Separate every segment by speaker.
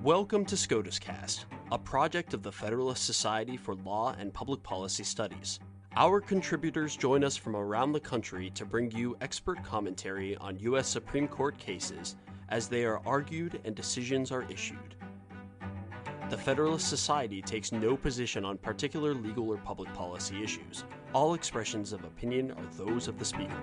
Speaker 1: Welcome to SCOTUScast, a project of the Federalist Society for Law and Public Policy Studies. Our contributors join us from around the country to bring you expert commentary on U.S. Supreme Court cases as they are argued and decisions are issued. The Federalist Society takes no position on particular legal or public policy issues. All expressions of opinion are those of the speaker.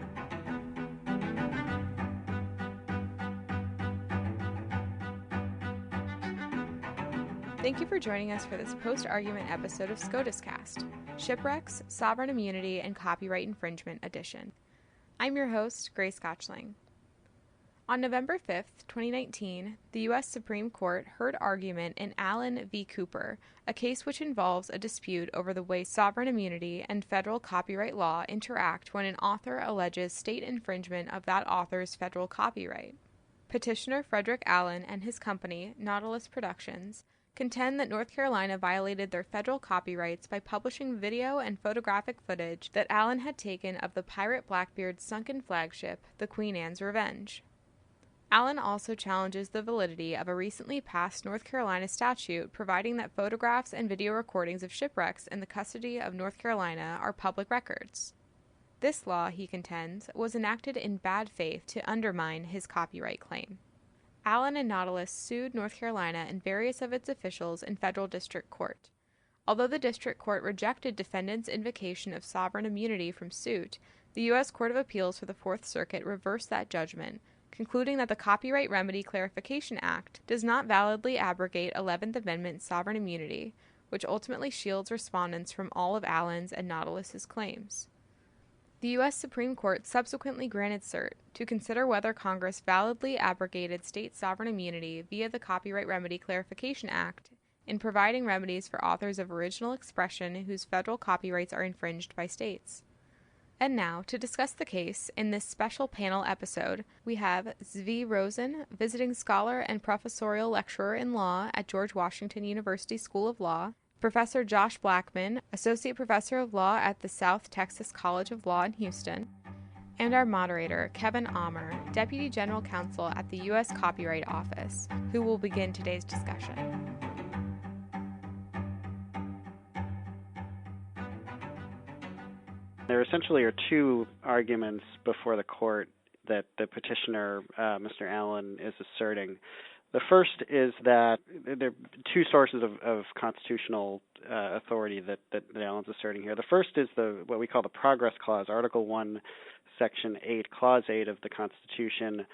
Speaker 2: Thank you for joining us for this post-argument episode of SCOTUScast, Shipwrecks, Sovereign Immunity, and Copyright Infringement Edition. I'm your host, Grace Gotchling. On November 5th, 2019, the U.S. Supreme Court heard argument in Allen v. Cooper, a case which involves a dispute over the way sovereign immunity and federal copyright law interact when an author alleges state infringement of that author's federal copyright. Petitioner Frederick Allen and his company, Nautilus Productions, contend that North Carolina violated their federal copyrights by publishing video and photographic footage that Allen had taken of the pirate Blackbeard's sunken flagship, the Queen Anne's Revenge. Allen also challenges the validity of a recently passed North Carolina statute providing that photographs and video recordings of shipwrecks in the custody of North Carolina are public records. This law, he contends, was enacted in bad faith to undermine his copyright claim. Allen and Nautilus sued North Carolina and various of its officials in federal district court. Although the district court rejected defendants' invocation of sovereign immunity from suit, the U.S. Court of Appeals for the Fourth Circuit reversed that judgment, concluding that the Copyright Remedy Clarification Act does not validly abrogate 11th Amendment sovereign immunity, which ultimately shields respondents from all of Allen's and Nautilus's claims. The U.S. Supreme Court subsequently granted cert to consider whether Congress validly abrogated state sovereign immunity via the Copyright Remedy Clarification Act in providing remedies for authors of original expression whose federal copyrights are infringed by states. And now, to discuss the case, in this special panel episode, we have Zvi Rosen, visiting scholar and professorial lecturer in law at George Washington University School of Law, Professor Josh Blackman, Associate Professor of Law at the South Texas College of Law in Houston, and our moderator, Kevin Ammer, Deputy General Counsel at the U.S. Copyright Office, who will begin today's discussion.
Speaker 3: There essentially are two arguments before the court that the petitioner, Mr. Allen, is asserting. The first is that there are two sources of constitutional authority that Allen's asserting here. The first is what we call the Progress Clause, Article 1, Section 8, Clause 8 of the Constitution,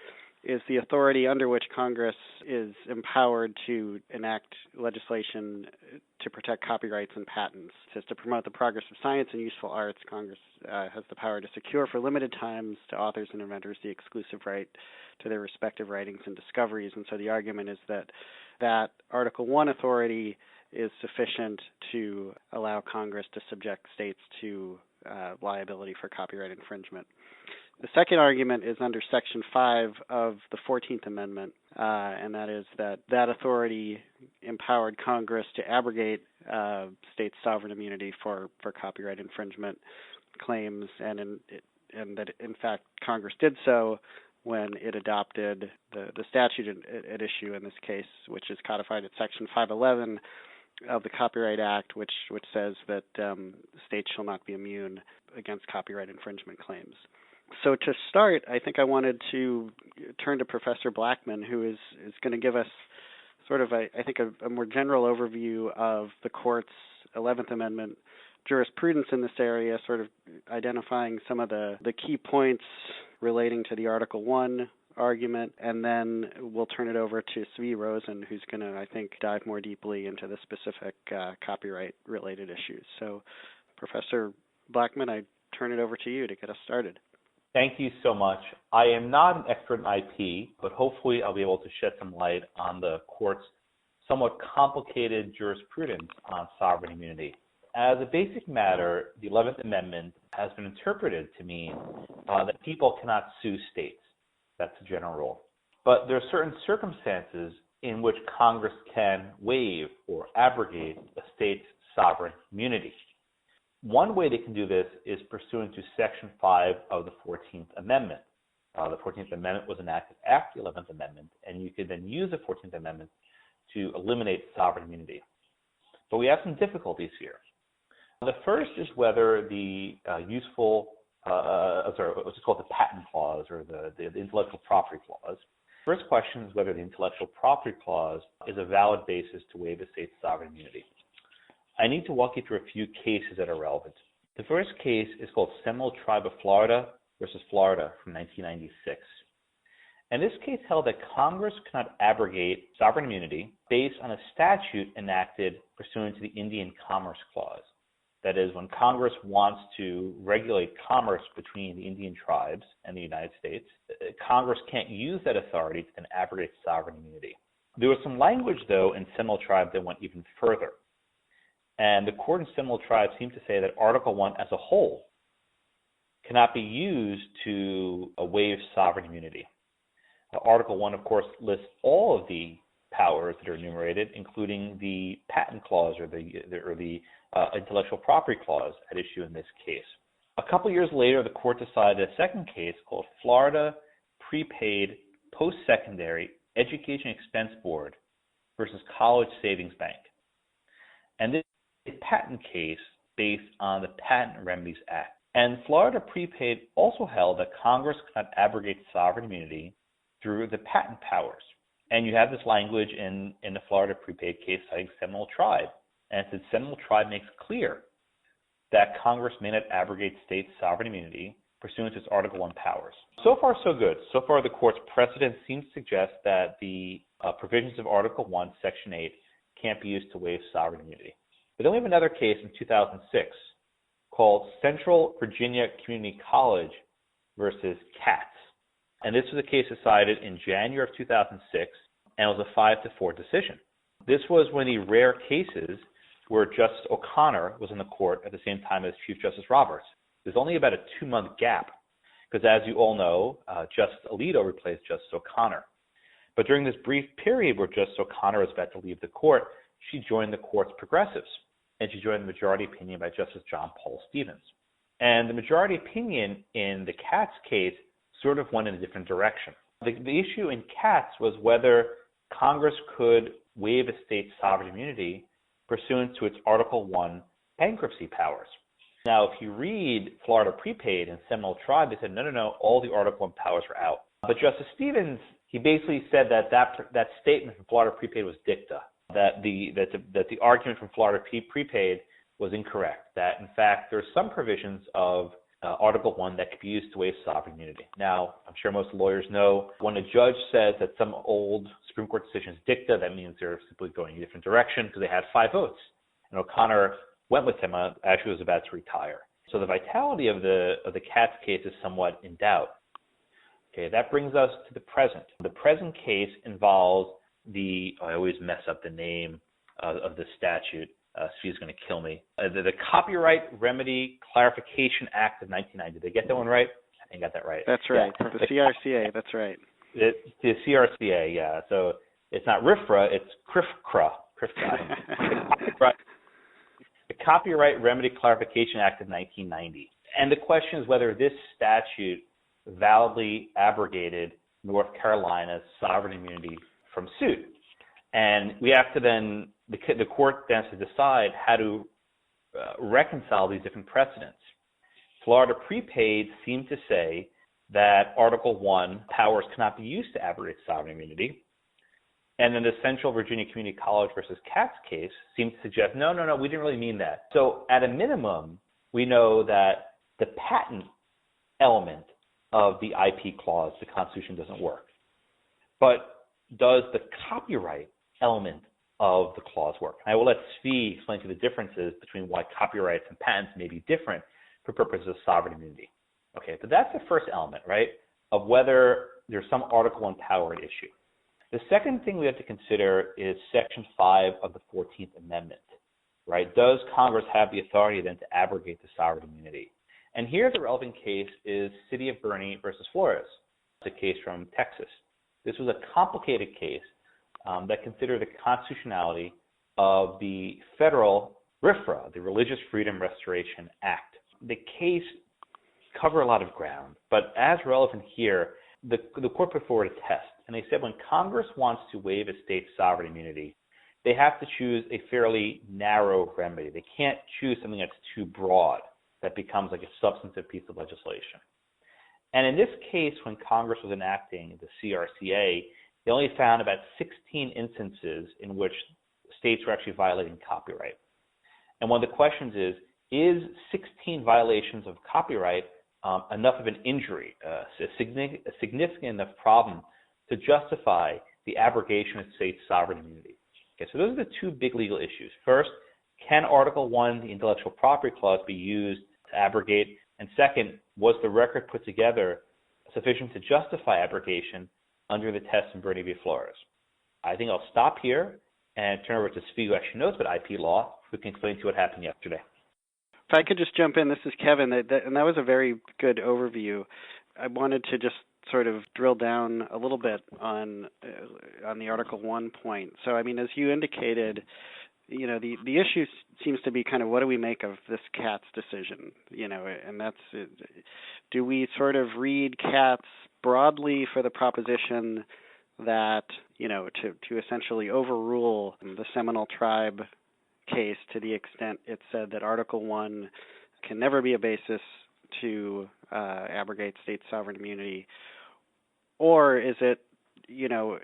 Speaker 3: is the authority under which Congress is empowered to enact legislation to protect copyrights and patents. It says to promote the progress of science and useful arts, Congress has the power to secure for limited times to authors and inventors the exclusive right to their respective writings and discoveries. And so the argument is that Article 1 authority is sufficient to allow Congress to subject states to liability for copyright infringement. The second argument is under Section 5 of the 14th Amendment, and that is that authority empowered Congress to abrogate states' sovereign immunity for copyright infringement claims, and that, in fact, Congress did so when it adopted the statute at issue in this case, which is codified at Section 511 of the Copyright Act, which says that states shall not be immune against copyright infringement claims. So to start, I think I wanted to turn to Professor Blackman, who is going to give us sort of, a more general overview of the Court's 11th Amendment jurisprudence in this area, sort of identifying some of the key points relating to the Article 1 argument, and then we'll turn it over to Zvi Rosen, who's going to, I think, dive more deeply into the specific copyright-related issues. So, Professor Blackman, I turn it over to you to get us started.
Speaker 4: Thank you so much. I am not an expert in IP, but hopefully I'll be able to shed some light on the Court's somewhat complicated jurisprudence on sovereign immunity. As a basic matter, the 11th Amendment has been interpreted to mean that people cannot sue states. That's the general rule. But there are certain circumstances in which Congress can waive or abrogate a state's sovereign immunity. One way they can do this is pursuant to Section 5 of the 14th Amendment. The 14th Amendment was enacted after the 11th Amendment, and you could then use the 14th Amendment to eliminate sovereign immunity. But we have some difficulties here. The first is whether the what's called the patent clause or the intellectual property clause. First question is whether the intellectual property clause is a valid basis to waive a state's sovereign immunity. I need to walk you through a few cases that are relevant. The first case is called Seminole Tribe of Florida versus Florida from 1996. And this case held that Congress cannot abrogate sovereign immunity based on a statute enacted pursuant to the Indian Commerce Clause. That is, when Congress wants to regulate commerce between the Indian tribes and the United States, Congress can't use that authority to then abrogate sovereign immunity. There was some language, though, in Seminole Tribe that went even further. And the court in Seminole Tribe seemed to say that Article I as a whole cannot be used to waive sovereign immunity. Article I, of course, lists all of the powers that are enumerated, including the patent clause or the intellectual property clause at issue in this case. A couple years later, the court decided a second case called Florida Prepaid Post-Secondary Education Expense Board versus College Savings Bank. And this is a patent case based on the Patent Remedies Act. And Florida Prepaid also held that Congress cannot abrogate sovereign immunity through the patent powers. And you have this language in the Florida Prepaid case citing Seminole Tribe. And it said Seminole Tribe makes clear that Congress may not abrogate state sovereign immunity pursuant to its Article I powers. So far, so good. So far, the court's precedent seems to suggest that the provisions of Article I, Section 8, can't be used to waive sovereign immunity. But then we have another case in 2006 called Central Virginia Community College versus Katz. And this was a case decided in January of 2006, and it was a 5-4 decision. This was one of the rare cases where Justice O'Connor was in the court at the same time as Chief Justice Roberts. There's only about a 2-month gap, because as you all know, Justice Alito replaced Justice O'Connor. But during this brief period where Justice O'Connor was about to leave the court, she joined the court's progressives, and she joined the majority opinion by Justice John Paul Stevens. And the majority opinion in the Katz case sort of went in a different direction. The issue in Katz was whether Congress could waive a state's sovereign immunity pursuant to its Article I bankruptcy powers. Now, if you read Florida Prepaid and Seminole Tribe, they said, no, all the Article I powers are out. But Justice Stevens, he basically said that statement from Florida Prepaid was dicta, that the argument from Florida Prepaid was incorrect, that in fact there's some provisions of Article I that could be used to waive sovereign immunity. Now, I'm sure most lawyers know when a judge says that some old Supreme Court decision is dicta, that means they're simply going in a different direction because they had 5 votes. And O'Connor went with him as he was about to retire. So the vitality of the Katz case is somewhat in doubt. Okay, that brings us to the present. The present case involves I always mess up the name of the statute. She's going to kill me. The Copyright Remedy Clarification Act of 1990. Did they get that one right? I think I got that right.
Speaker 3: That's right. Yeah. The CRCA, that's right.
Speaker 4: The CRCA, yeah. So it's not RFRA, it's CRFCRA. The Copyright Remedy Clarification Act of 1990. And the question is whether this statute validly abrogated North Carolina's sovereign immunity from suit. And we have to then, the court then has to decide how to reconcile these different precedents. Florida Prepaid seemed to say that Article I powers cannot be used to abrogate sovereign immunity. And then the Central Virginia Community College versus Katz case seemed to suggest, no, we didn't really mean that. So at a minimum, we know that the patent element of the IP clause, the Constitution, doesn't work. But does the copyright element of the clause work? I will let Svi explain to you the differences between why copyrights and patents may be different for purposes of sovereign immunity. Okay, but that's the first element, right, of whether there's some Article I power at issue. The second thing we have to consider is Section 5 of the 14th Amendment, right? Does Congress have the authority then to abrogate the sovereign immunity? And here the relevant case is City of Bernie versus Flores. It's a case from Texas. This was a complicated case that considered the constitutionality of the federal RFRA, the Religious Freedom Restoration Act. The case covered a lot of ground, but as relevant here, the court put forward a test, and they said when Congress wants to waive a state's sovereign immunity, they have to choose a fairly narrow remedy. They can't choose something that's too broad, that becomes like a substantive piece of legislation. And in this case, when Congress was enacting the CRCA, they only found about 16 instances in which states were actually violating copyright. And one of the questions is 16 violations of copyright enough of an injury, a significant enough problem to justify the abrogation of state sovereign immunity? Okay, so those are the two big legal issues. First, can Article 1, the Intellectual Property Clause, be used to abrogate? And second, was the record put together sufficient to justify abrogation under the test in Bernie v. Flores? I think I'll stop here and turn over to Svi, who actually knows about IP law, who can explain to you what happened yesterday.
Speaker 3: If I could just jump in, this is Kevin, and that was a very good overview. I wanted to just sort of drill down a little bit on the Article 1 point. So, I mean, as you indicated, you know, the issue seems to be kind of what do we make of this Katz decision, you know, and that's, do we sort of read Katz broadly for the proposition that, you know, to essentially overrule the Seminole Tribe case to the extent it said that Article 1 can never be a basis to abrogate state sovereign immunity, or is it, you know,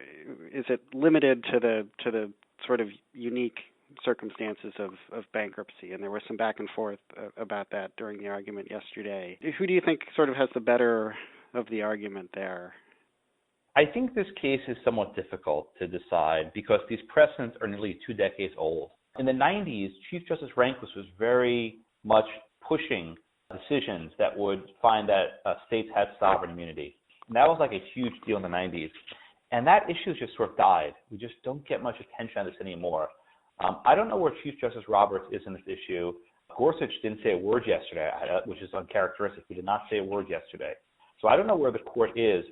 Speaker 3: is it limited to the sort of unique circumstances of bankruptcy? And there was some back and forth about that during the argument yesterday. Who do you think sort of has the better of the argument there?
Speaker 4: I think this case is somewhat difficult to decide because these precedents are nearly 2 decades old. In the 90s, Chief Justice Rehnquist was very much pushing decisions that would find that states had sovereign immunity. And that was like a huge deal in the 90s. And that issue just sort of died. We just don't get much attention on this anymore. I don't know where Chief Justice Roberts is in this issue. Gorsuch didn't say a word yesterday, which is uncharacteristic. He did not say a word yesterday. So I don't know where the court is.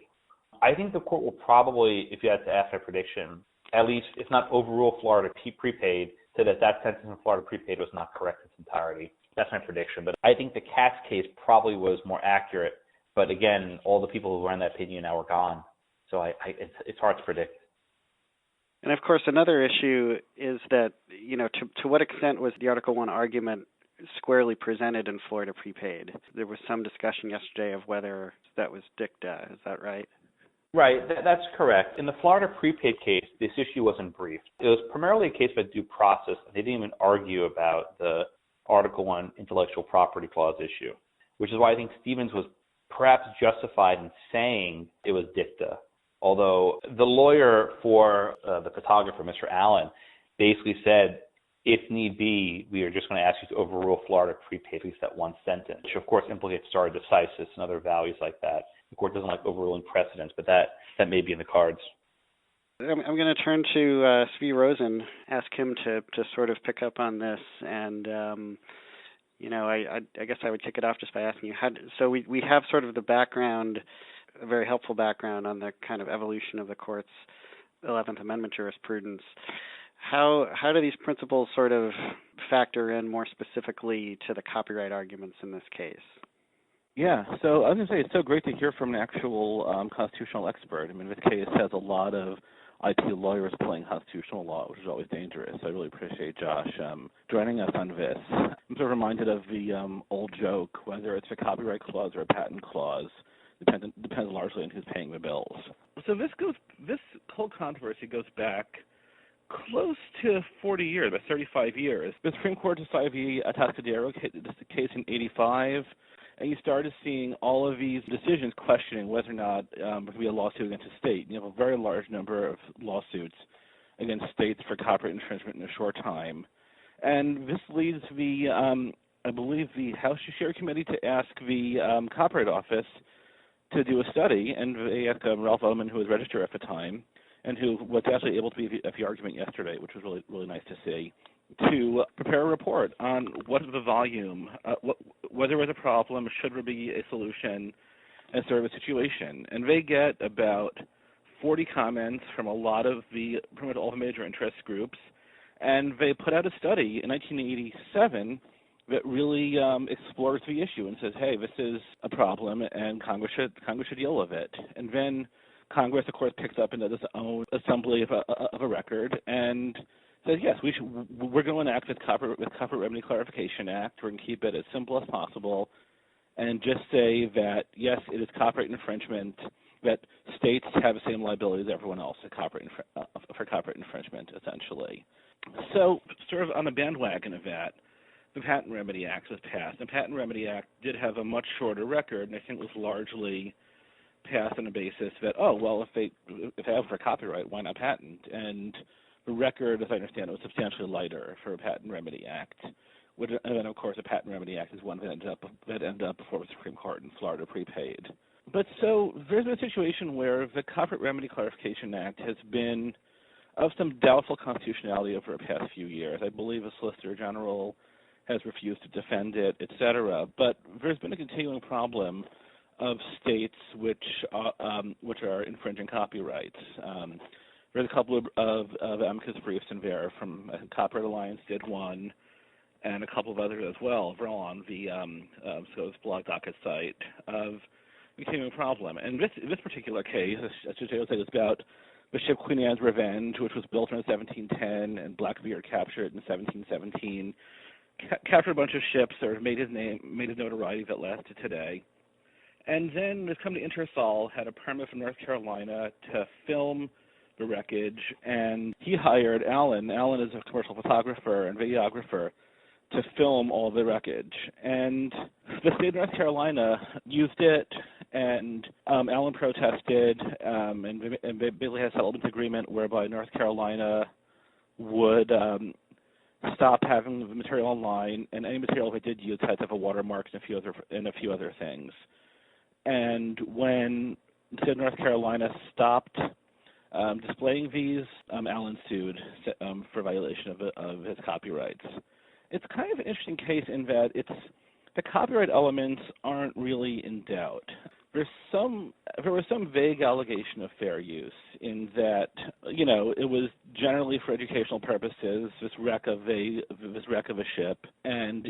Speaker 4: I think the court will probably, if you had to ask my prediction, at least, if not overrule Florida prepaid, say that sentence in Florida prepaid was not correct in its entirety. That's my prediction. But I think the Katz case probably was more accurate. But again, all the people who ran that opinion now are gone. So it's hard to predict.
Speaker 3: And of course, another issue is that, you know, to what extent was the Article 1 argument squarely presented in Florida prepaid? There was some discussion yesterday of whether that was dicta. Is that right?
Speaker 4: Right, that's correct. In the Florida prepaid case, this issue wasn't briefed. It was primarily a case about due process. They didn't even argue about the Article 1 Intellectual Property Clause issue, which is why I think Stevens was perhaps justified in saying it was dicta. Although the lawyer for the photographer, Mr. Allen, basically said, if need be, we are just going to ask you to overrule Florida prepaid, at least that one sentence, which of course implicates stare decisis and other values like that. The court doesn't like overruling precedents, but that may be in the cards.
Speaker 3: I'm going to turn to Svi Rosen, ask him to sort of pick up on this. And, you know, I guess I would kick it off just by asking you, so we have sort of the background, a very helpful background on the kind of evolution of the court's 11th Amendment jurisprudence. How do these principles sort of factor in more specifically to the copyright arguments in this case?
Speaker 5: Yeah, so I was going to say it's so great to hear from an actual constitutional expert. I mean, this case has a lot of IP lawyers playing constitutional law, which is always dangerous. I really appreciate Josh joining us on this. I'm sort of reminded of the old joke, whether it's a copyright clause or a patent clause, depends largely on who's paying the bills. So this whole controversy goes back close to 40 years, about 35 years. The Supreme Court decided the Atascadero case in 1985. And you started seeing all of these decisions questioning whether or not there could be a lawsuit against a state. You have a very large number of lawsuits against states for copyright infringement in a short time. And this leads the, I believe, the House Judiciary Committee to ask the Copyright Office to do a study. And they asked Ralph Oman, who was registrar at the time, and who was actually able to be at the argument yesterday, which was really, really nice to see, to prepare a report on what is the volume, whether there was a problem, should there be a solution, and sort of a situation. And they get about 40 comments from pretty much all the major interest groups, and they put out a study in 1987 that really explores the issue and says, hey, this is a problem, and Congress should deal with it. And then Congress, of course, picks up and does its own assembly of a record and says, yes, we're going to enact with Copyright Remedy Clarification Act. We're going to keep it as simple as possible and just say that, yes, it is copyright infringement, that states have the same liability as everyone else for copyright infringement, essentially. So sort of on the bandwagon of that, the Patent Remedy Act was passed. The Patent Remedy Act did have a much shorter record, and I think was largely passed on the basis that, oh, well, if they have for copyright, why not patent? And the record, as I understand it, was substantially lighter for a Patent Remedy Act. And then, of course, the Patent Remedy Act is one that ended up before the Supreme Court in Florida prepaid. But so there's been a situation where the Copyright Remedy Clarification Act has been of some doubtful constitutionality over the past few years. I believe the Solicitor General has refused to defend it, et cetera. But there's been a continuing problem of states which are infringing copyrights. There's a couple of amicus briefs in there from Copyright Alliance did one, and a couple of others as well. They're all on the SCOTUS blog docket site of the continuing problem. And this particular case, I should say, is about the ship Queen Anne's Revenge, which was built in 1710, and Blackbeard captured it in 1717. Captured a bunch of ships that made his notoriety that lasted today. And then this company Ingersoll had a permit from North Carolina to film the wreckage, and he hired Alan. Alan is a commercial photographer and videographer to film all the wreckage. And the state of North Carolina used it, and Alan protested, and basically had a settlement agreement whereby North Carolina would stop having the material online, and any material they did use had to have a watermark and a few other things. And when the state of North Carolina stopped displaying these, Alan sued for violation of his copyrights. It's kind of an interesting case in that the copyright elements aren't really in doubt. There was some vague allegation of fair use in that, it was generally for educational purposes, this wreck of a ship, and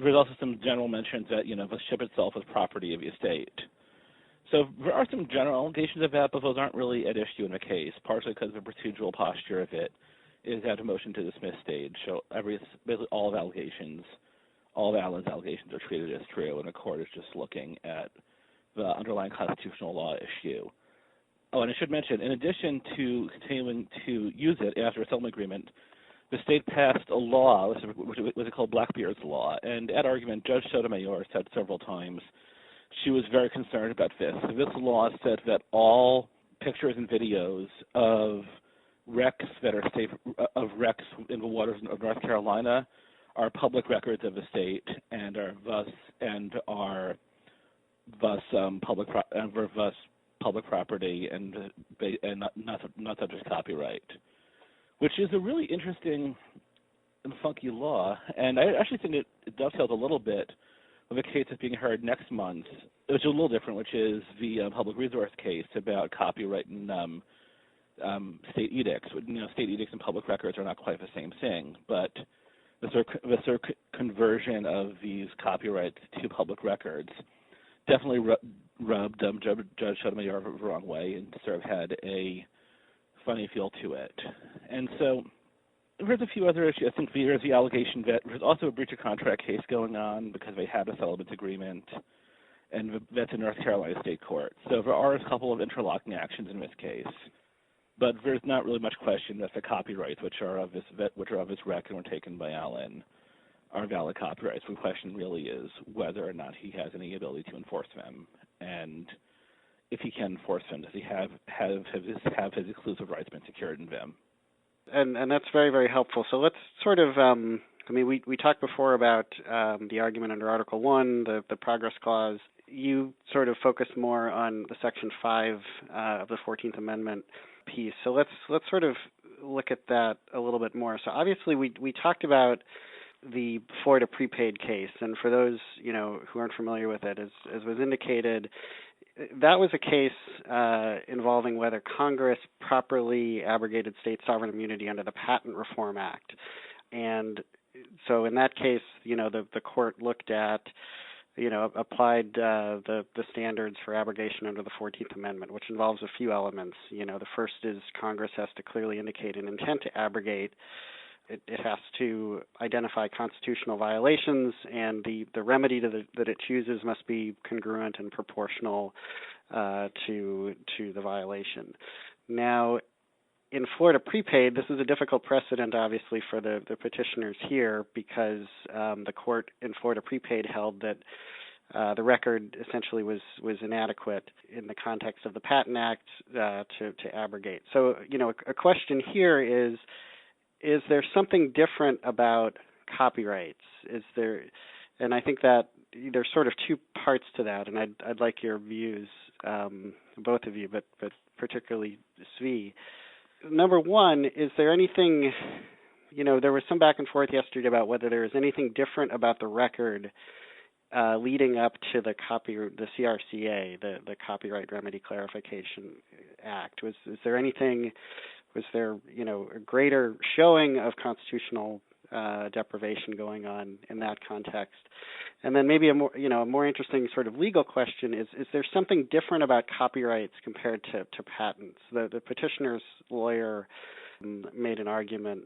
Speaker 5: there's also some general mentions that, the ship itself was property of the estate. So there are some general allegations of that, but those aren't really at issue in the case, partially because the procedural posture of it is at a motion to dismiss stage. So basically all of Alan's allegations are treated as true, and the court is just looking at the underlying constitutional law issue. Oh, and I should mention, in addition to continuing to use it after a settlement agreement, the state passed a law, which was called Blackbeard's Law, and at argument, Judge Sotomayor said several times she was very concerned about this. This law said that all pictures and videos of wrecks wrecks in the waters of North Carolina are public records of the state and are thus public property and not subject to copyright, which is a really interesting and funky law. And I actually think it dovetails a little bit with a case that's being heard next month, which is a little different, which is the public resource case about copyright and state edicts. State edicts and public records are not quite the same thing, but the sort of conversion of these copyrights to public records definitely rubbed Judge Sotomayor the wrong way and sort of had a funny feel to it. And so there's a few other issues. I think there's the allegation that there's also a breach of contract case going on because they had a settlement agreement, and that's in North Carolina State Court. So there are a couple of interlocking actions in this case, but there's not really much question that the copyrights, which are of this record and were taken by Allen, are valid copyrights. The question really is whether or not he has any ability to enforce them, and if he can enforce them, does he have his exclusive rights been secured in them?
Speaker 3: And that's very, very helpful. So let's sort of, we talked before about the argument under Article 1, the Progress Clause. You sort of focused more on the Section 5 of the 14th Amendment piece. So let's sort of look at that a little bit more. So obviously we talked about the Florida prepaid case, and for those who aren't familiar with it, as was indicated, that was a case involving whether Congress properly abrogated state sovereign immunity under the Patent Reform Act. And so in that case, the court looked at, applied the standards for abrogation under the 14th Amendment, which involves a few elements. The first is Congress has to clearly indicate an intent to abrogate It has to identify constitutional violations, and the remedy that it chooses must be congruent and proportional to the violation. Now, in Florida prepaid, this is a difficult precedent, obviously, for the petitioners here, because the court in Florida prepaid held that the record essentially was inadequate in the context of the Patent Act to abrogate. So, a question here is there something different about copyrights? And I think that there's sort of two parts to that, and I'd like your views, both of you, but particularly Svi. Number one, is there anything, there was some back and forth yesterday about whether there is anything different about the record leading up to the CRCA, the Copyright Remedy Clarification Act. Was there a greater showing of constitutional deprivation going on in that context? And then maybe a more interesting sort of legal question is there something different about copyrights compared to patents? The petitioner's lawyer made an argument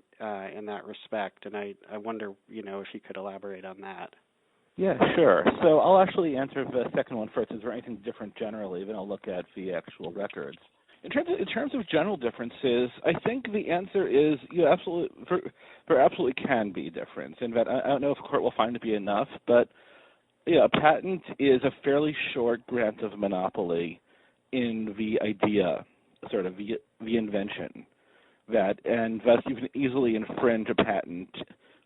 Speaker 3: in that respect, and I wonder, if you could elaborate on that.
Speaker 5: Yeah, sure. So I'll actually answer the second one first. Is there anything different generally? Then I'll look at the actual records. In terms of general differences, I think the answer is there absolutely can be difference. In that, I don't know if the court will find it to be enough, but a patent is a fairly short grant of monopoly in the idea, sort of the invention, and thus you can easily infringe a patent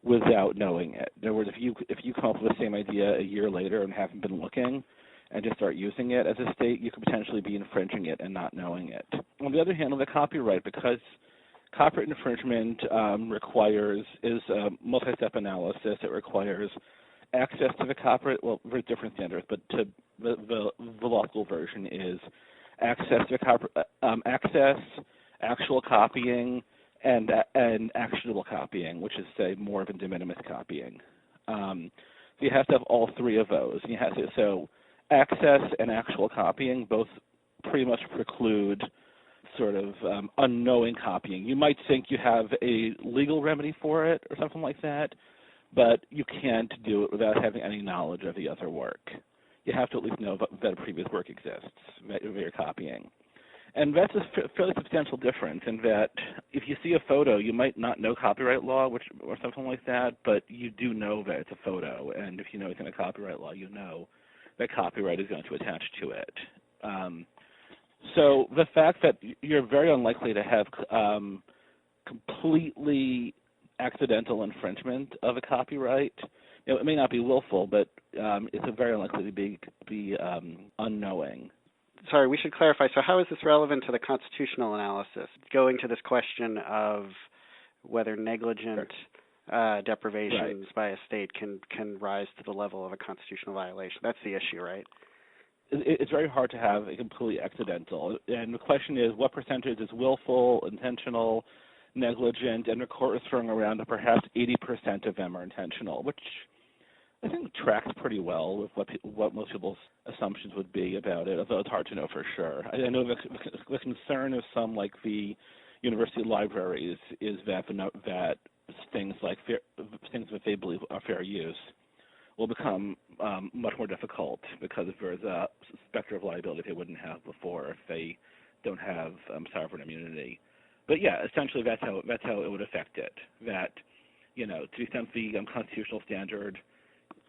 Speaker 5: without knowing it. In other words, if you come up with the same idea a year later and haven't been looking, and just start using it as a state, you could potentially be infringing it and not knowing it. On the other hand, on the copyright, because copyright infringement is a multi-step analysis. It requires access to the copyright, well, very different standards, but the law school version is access to access, actual copying, and actionable copying, which is, say, more than de minimis copying. So you have to have all three of those. So access and actual copying both pretty much preclude sort of unknowing copying. You might think you have a legal remedy for it or something like that, but you can't do it without having any knowledge of the other work. You have to at least know that a previous work exists that you're copying. And that's a fairly substantial difference in that if you see a photo, you might not know copyright law or something like that, but you do know that it's a photo. And if you know anything about copyright law, you know that copyright is going to attach to it. So the fact that you're very unlikely to have completely accidental infringement of a copyright, it may not be willful, but it's very unlikely to be unknowing.
Speaker 3: Sorry, we should clarify. So how is this relevant to the constitutional analysis, going to this question of whether negligent deprivations by a state can rise to the level of a constitutional violation? That's the issue, right?
Speaker 5: It's very hard to have a completely accidental. And the question is, what percentage is willful, intentional, negligent? And the court is throwing around that perhaps 80% of them are intentional, which I think tracks pretty well with what most people's assumptions would be about it, although it's hard to know for sure. I know the concern of some, like the university libraries, is that things that they believe are fair use will become much more difficult because there's a specter of liability they wouldn't have before if they don't have sovereign immunity. But yeah, essentially that's how it would affect it. That, to the extent the constitutional standard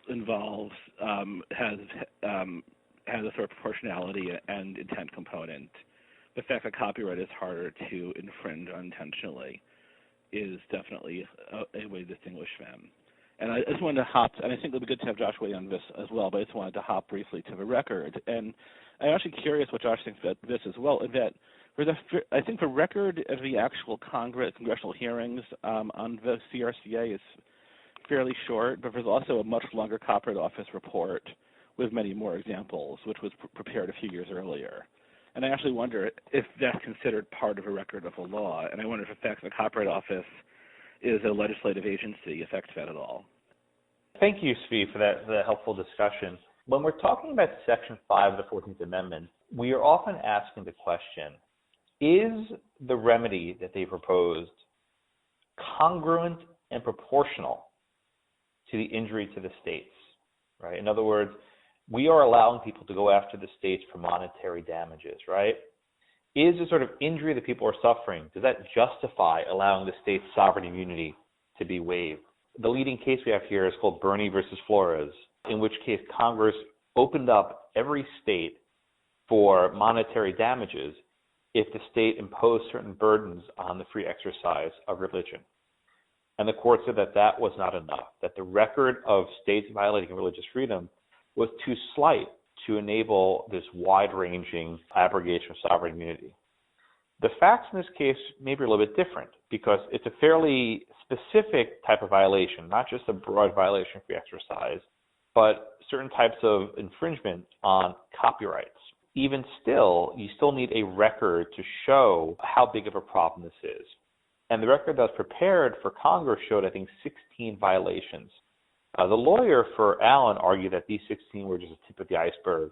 Speaker 5: involves has a sort of proportionality and intent component. The fact that copyright is harder to infringe unintentionally is definitely a way to distinguish them. And I just wanted to hop, and I think it would be good to have Josh weigh on this as well, but I just wanted to hop briefly to the record. And I'm actually curious what Josh thinks about this as well, that I think the record of the actual congressional hearings on the CRCA is fairly short, but there's also a much longer Copyright Office report with many more examples, which was prepared a few years earlier. And I actually wonder if that's considered part of a record of the law, and I wonder if the fact that the Copyright Office is a legislative agency affects that at all.
Speaker 4: Thank you, Svi, for that helpful discussion. When we're talking about Section 5 of the 14th Amendment, we are often asking the question, is the remedy that they proposed congruent and proportional to the injury to the states, right? In other words, we are allowing people to go after the states for monetary damages, right? Is the sort of injury that people are suffering, does that justify allowing the state's sovereign immunity to be waived? The leading case we have here is called Bernie versus Flores, in which case Congress opened up every state for monetary damages if the state imposed certain burdens on the free exercise of religion. And the court said that that was not enough, that the record of states violating religious freedom was too slight to enable this wide-ranging abrogation of sovereign immunity. The facts in this case may be a little bit different because it's a fairly specific type of violation, not just a broad violation of free exercise, but certain types of infringement on copyrights. Even still, you still need a record to show how big of a problem this is. And the record that was prepared for Congress showed, I think, 16 violations. The lawyer for Allen argued that these 16 were just a tip of the iceberg,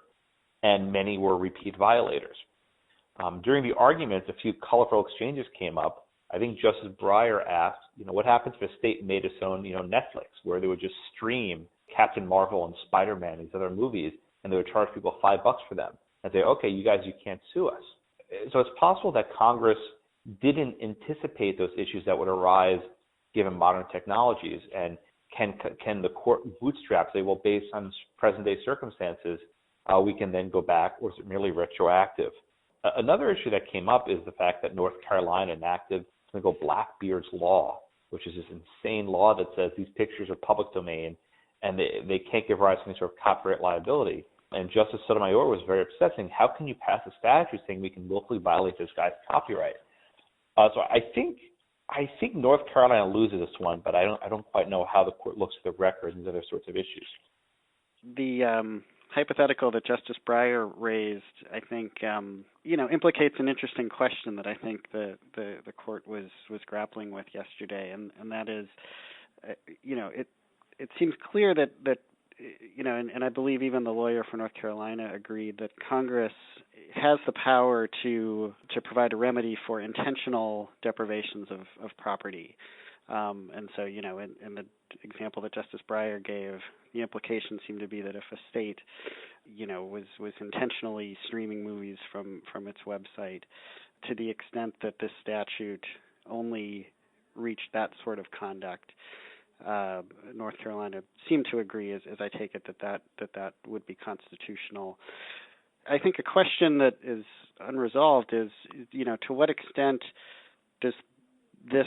Speaker 4: and many were repeat violators. During the arguments, a few colorful exchanges came up. I think Justice Breyer asked, what happens if a state made its own, Netflix, where they would just stream Captain Marvel and Spider-Man, these other movies, and they would charge people $5 for them, and say, okay, you can't sue us. So it's possible that Congress didn't anticipate those issues that would arise given modern technologies, and can the court bootstrap, say, well, based on present-day circumstances, we can then go back, or is it merely retroactive? Another issue that came up is the fact that North Carolina enacted something called Blackbeard's Law, which is this insane law that says these pictures are public domain and they can't give rise to any sort of copyright liability. And Justice Sotomayor was very upset, saying, how can you pass a statute saying we can willfully violate this guy's copyright? So I think North Carolina loses this one, but I don't quite know how the court looks at the records and other sorts of issues.
Speaker 3: The hypothetical that Justice Breyer raised, I think, implicates an interesting question that I think the court was grappling with yesterday, and that is, it seems clear that and I believe even the lawyer for North Carolina agreed that Congress has the power to provide a remedy for intentional deprivations of property. And so, in the example that Justice Breyer gave, the implication seemed to be that if a state, was intentionally streaming movies from its website, to the extent that this statute only reached that sort of conduct, North Carolina seemed to agree, as I take it, that would be constitutional. I think a question that is unresolved is, to what extent does this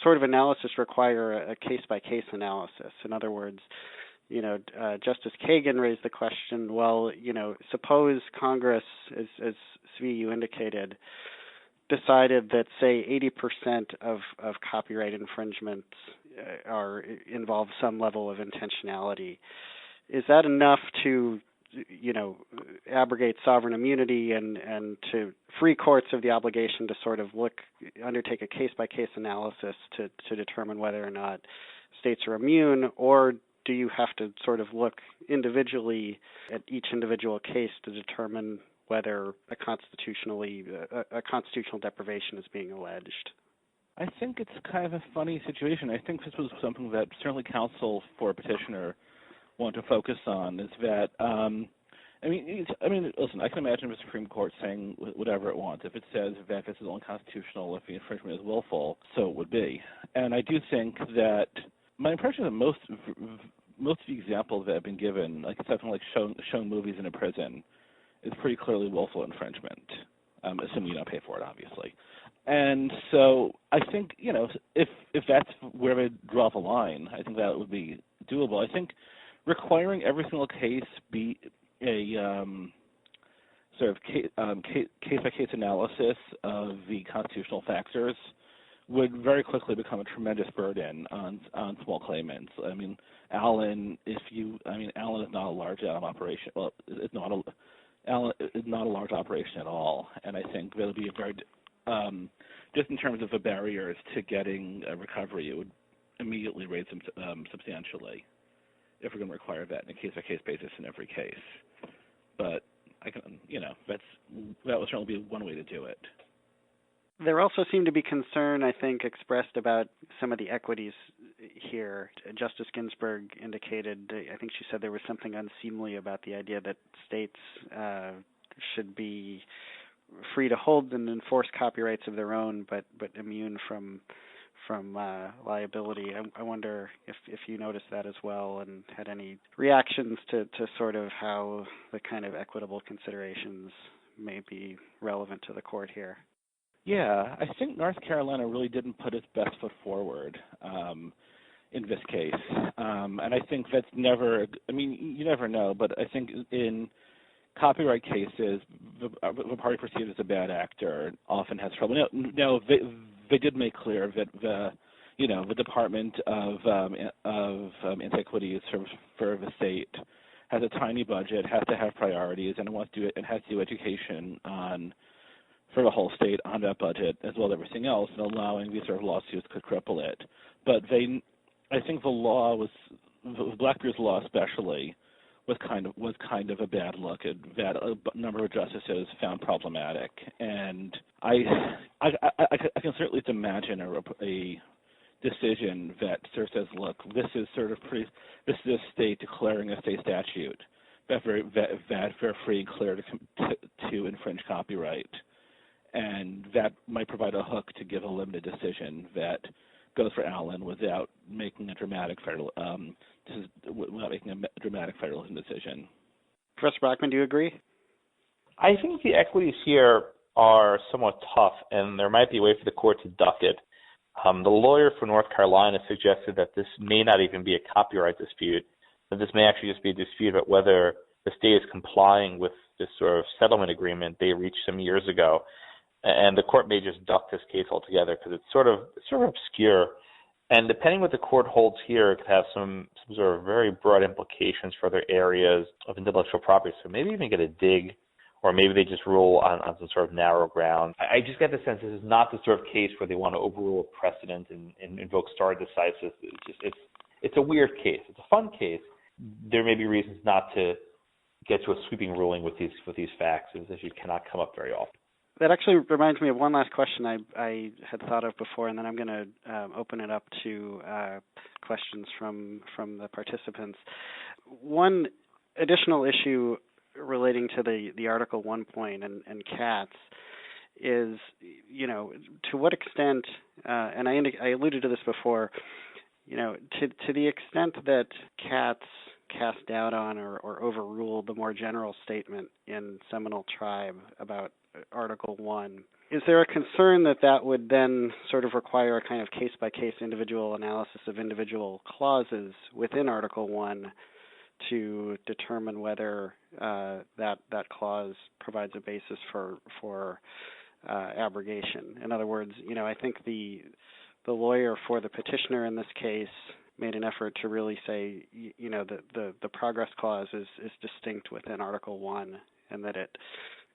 Speaker 3: sort of analysis require a case-by-case analysis? In other words, Justice Kagan raised the question, well, suppose Congress, as Svi, you indicated, decided that, say, 80% of copyright infringements involve some level of intentionality. Is that enough to, abrogate sovereign immunity and to free courts of the obligation to sort of undertake a case-by-case analysis to determine whether or not states are immune, or do you have to sort of look individually at each individual case to determine whether a constitutional deprivation is being alleged?
Speaker 5: I think it's kind of a funny situation. I think this was something that certainly counsel for a petitioner wanted to focus on, is that, listen, I can imagine the Supreme Court saying whatever it wants. If it says that this is unconstitutional, if the infringement is willful, so it would be. And I do think that my impression is that most of the examples that have been given, like something like showing movies in a prison, is pretty clearly willful infringement, assuming you don't pay for it, obviously. And so I think, if that's where they draw the line, I think that would be doable. I think requiring every single case be a sort of case-by-case analysis of the constitutional factors would very quickly become a tremendous burden on small claimants. I mean, Allen is not a large operation. Well, Allen is not a large operation at all, and I think there would be a very just in terms of the barriers to getting a recovery, it would immediately raise them substantially if we're going to require that in a case-by-case basis in every case. But I can, that would certainly be one way to do it.
Speaker 3: There also seemed to be concern, I think, expressed about some of the equities here. Justice Ginsburg indicated, I think she said there was something unseemly about the idea that states should be free to hold and enforce copyrights of their own, but immune from liability. I wonder if you noticed that as well and had any reactions to sort of how the kind of equitable considerations may be relevant to the court here.
Speaker 5: Yeah, I think North Carolina really didn't put its best foot forward in this case. And I think that's never, I mean, you never know, but I think in copyright cases, the party perceived as a bad actor often has trouble. Now they did make clear that the Department of Antiquities for the state has a tiny budget, has to have priorities, and wants to do it, and has to do education for the whole state on that budget as well as everything else, and allowing these sort of lawsuits could cripple it. But I think the law Blackbeard's law especially was kind of a bad look at that a number of justices found problematic, and I can certainly imagine a decision that sort of says, look, this is a state declaring a state statute that they're free and clear to infringe copyright, and that might provide a hook to give a limited decision that goes for Allen without making a dramatic federalism decision.
Speaker 3: Professor Brockman, do you agree?
Speaker 4: I think the equities here are somewhat tough, and there might be a way for the court to duck it. The lawyer for North Carolina suggested that this may not even be a copyright dispute, that this may actually just be a dispute about whether the state is complying with this sort of settlement agreement they reached some years ago, and the court may just duck this case altogether because it's sort of obscure. And depending what the court holds here, it could have some sort of very broad implications for other areas of intellectual property. So maybe even get a dig, or maybe they just rule on some sort of narrow ground. I just get the sense this is not the sort of case where they want to overrule a precedent and invoke stare decisis. It's a weird case. It's a fun case. There may be reasons not to get to a sweeping ruling with these facts, as you cannot come up very often.
Speaker 3: That actually reminds me of one last question I had thought of before, and then I'm going to open it up to questions from the participants. One additional issue relating to the Article 1 point and Katz is, to what extent, and I alluded to this before, to the extent that Katz cast doubt on or overruled the more general statement in Seminole Tribe about Article 1, is there a concern that would then sort of require a kind of case-by-case individual analysis of individual clauses within Article 1 to determine whether that clause provides a basis for abrogation? In other words, I think the lawyer for the petitioner in this case made an effort to really say, the progress clause is distinct within Article 1, and that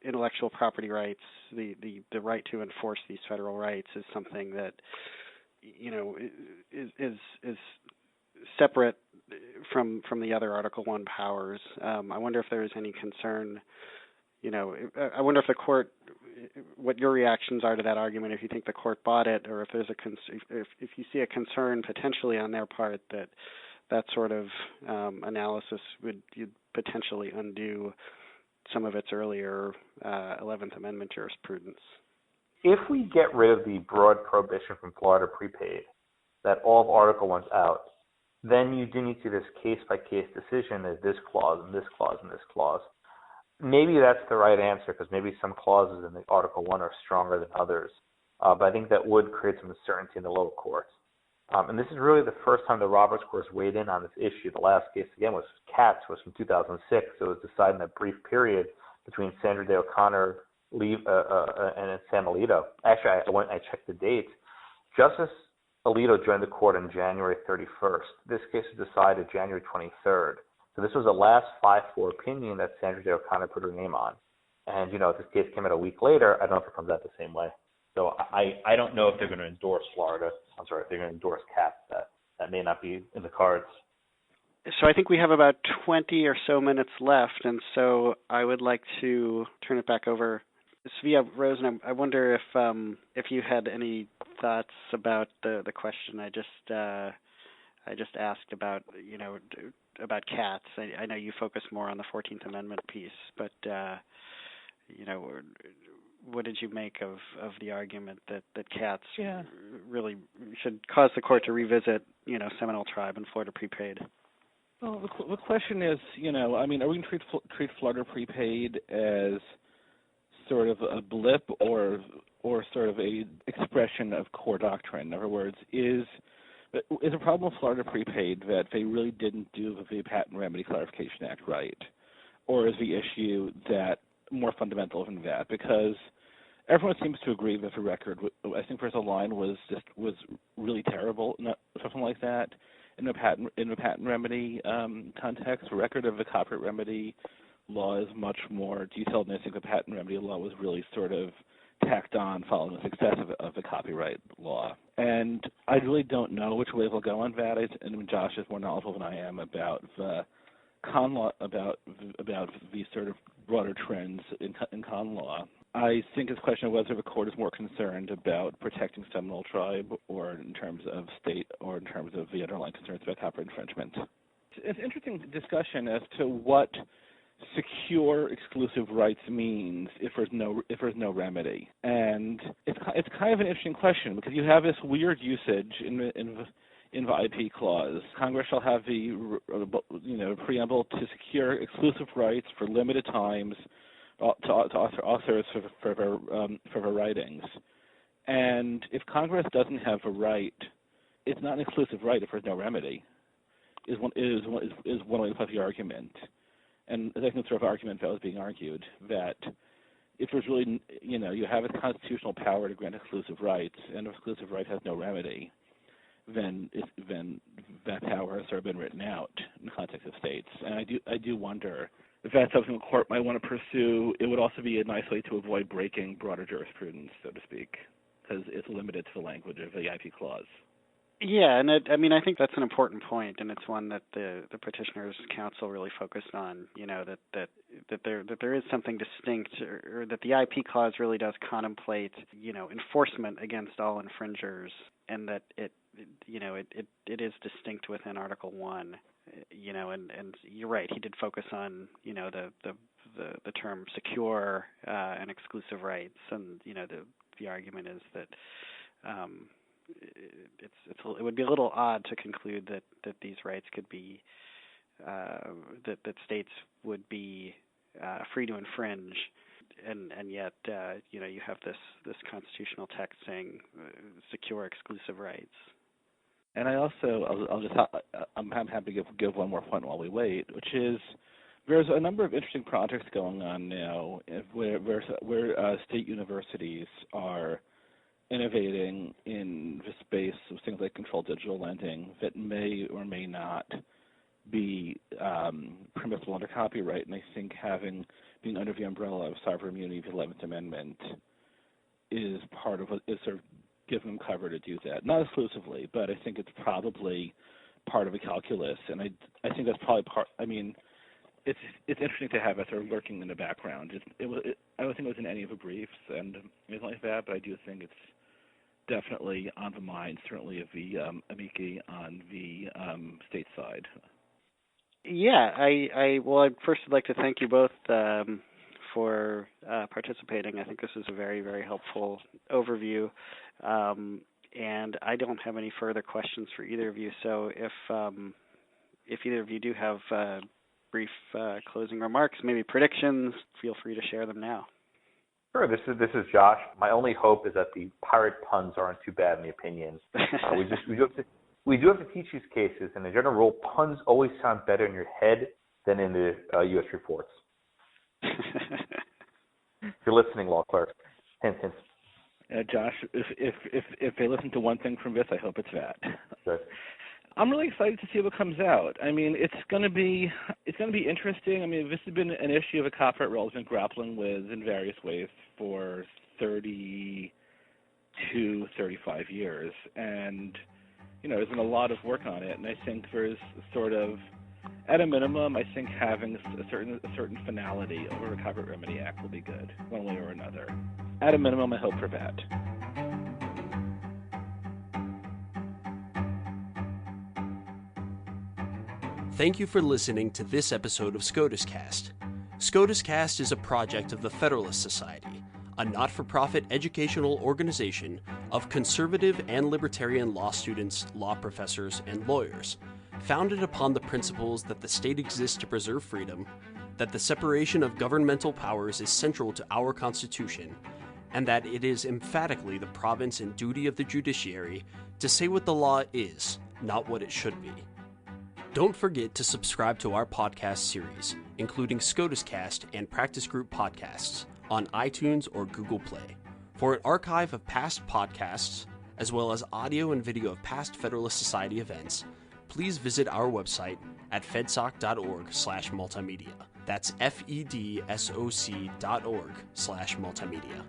Speaker 3: intellectual property rights, the right to enforce these federal rights, is something that is separate from the other Article 1 powers. I wonder if there is any concern. I wonder if the court, what your reactions are to that argument. If you think the court bought it, or if there's if you see a concern potentially on their part that sort of analysis would potentially undo some of its earlier 11th Amendment jurisprudence.
Speaker 4: If we get rid of the broad prohibition from Florida prepaid, that all of Article 1's out, then you do need to do this case-by-case decision as this clause and this clause and this clause. Maybe that's the right answer, because maybe some clauses in the Article 1 are stronger than others. But I think that would create some uncertainty in the lower courts. And this is really the first time the Roberts Court has weighed in on this issue. The last case, again, was Katz, was from 2006. So it was decided in that brief period between Sandra Day O'Connor and Sam Alito. Actually, I checked the dates. Justice Alito joined the court on January 31st. This case was decided January 23rd. So this was the last 5-4 opinion that Sandra Day O'Connor put her name on. And, if this case came out a week later, I don't know if it comes out the same way. So I don't know if they're going to endorse Florida. I'm sorry, if they're going to endorse Katz. That may not be in the cards.
Speaker 3: So I think we have about 20 or so minutes left, and so I would like to turn it back over Svea Rosen, I wonder if you had any thoughts about the question I just asked about, about cats. I know you focus more on the 14th Amendment piece, but what did you make of the argument that cats really should cause the court to revisit, Seminole Tribe and Florida Prepaid?
Speaker 5: Well, the question is, are we going to treat Florida Prepaid as sort of a blip or sort of a expression of core doctrine? In other words, is a problem with Florida Prepaid that they really didn't do the Patent Remedy Clarification Act right? Or is the issue that more fundamental than that? Because everyone seems to agree that the record, I think there's a line, was really terrible, something like that. In the patent remedy context, the record of the copyright remedy law is much more detailed, and I think the patent remedy law was really sort of tacked on following the success of the copyright law. And I really don't know which way they'll go on that. And Josh is more knowledgeable than I am about the con law, about these sort of broader trends in con law. I think it's a question of whether the court is more concerned about protecting Seminole Tribe or in terms of state or in terms of the underlying concerns about copyright infringement. It's an interesting discussion as to what secure exclusive rights means if there's no remedy. And it's kind of an interesting question because you have this weird usage in the IP clause. Congress shall have the preamble to secure exclusive rights for limited times to authors for their writings. And if Congress doesn't have a right, it's not an exclusive right if there's no remedy. Is one way to put the argument. And I think the sort of argument that was being argued that if there's really, you have a constitutional power to grant exclusive rights, and if exclusive right has no remedy, then that power has sort of been written out in the context of states. And I do wonder if that's something the court might want to pursue. It would also be a nice way to avoid breaking broader jurisprudence, so to speak, because it's limited to the language of the IP clause.
Speaker 3: Yeah, and I think that's an important point, and it's one that the petitioner's counsel really focused on. That there is something distinct, or that the IP clause really does contemplate, enforcement against all infringers, and that it is distinct within Article 1. And you're right. He did focus on the term secure and exclusive rights, and the argument is that. It would be a little odd to conclude that these rights could be that states would be free to infringe, and yet you have this constitutional text saying secure exclusive rights.
Speaker 5: And I also I'm happy to give one more point while we wait, which is there's a number of interesting projects going on now where state universities are innovating in the space of things like controlled digital lending that may or may not be permissible under copyright. And I think being under the umbrella of sovereign immunity of the 11th Amendment is part of is sort of giving them cover to do that. Not exclusively, but I think it's probably part of the calculus. And I think that's probably part. I mean, it's interesting to have it sort of lurking in the background. I don't think it was in any of the briefs and anything like that, but I do think it's definitely on the mind, certainly of the amici on the state side.
Speaker 3: Yeah, I'd first like to thank you both for participating. I think this is a very, very helpful overview, and I don't have any further questions for either of you. So if either of you do have brief closing remarks, maybe predictions, feel free to share them now.
Speaker 4: Sure. This is Josh. My only hope is that the pirate puns aren't too bad in the opinions. We do have to teach these cases, and as a general rule, puns always sound better in your head than in the U.S. reports. If you're listening, law clerk, hint, hint.
Speaker 5: Josh, if they listen to one thing from this, I hope it's that.
Speaker 4: Sure.
Speaker 5: I'm really excited to see what comes out. I mean, it's going to be interesting. I mean, this has been an issue the copyright world has been grappling with in various ways for 30 to 35 years, and there's been a lot of work on it. And I think there's sort of At a minimum, I think having a certain finality over the Copyright Remedy Act will be good, one way or another. At a minimum, I hope for that.
Speaker 1: Thank you for listening to this episode of SCOTUScast. SCOTUScast is a project of the Federalist Society, a not-for-profit educational organization of conservative and libertarian law students, law professors, and lawyers, founded upon the principles that the state exists to preserve freedom, that the separation of governmental powers is central to our Constitution, and that it is emphatically the province and duty of the judiciary to say what the law is, not what it should be. Don't forget to subscribe to our podcast series, including SCOTUScast and Practice Group podcasts, on iTunes or Google Play. For an archive of past podcasts, as well as audio and video of past Federalist Society events, please visit our website at fedsoc.org/multimedia. That's fedsoc.org/multimedia.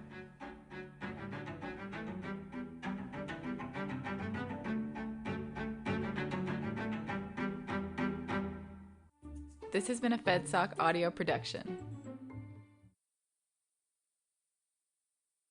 Speaker 6: This has been a FedSoc audio production.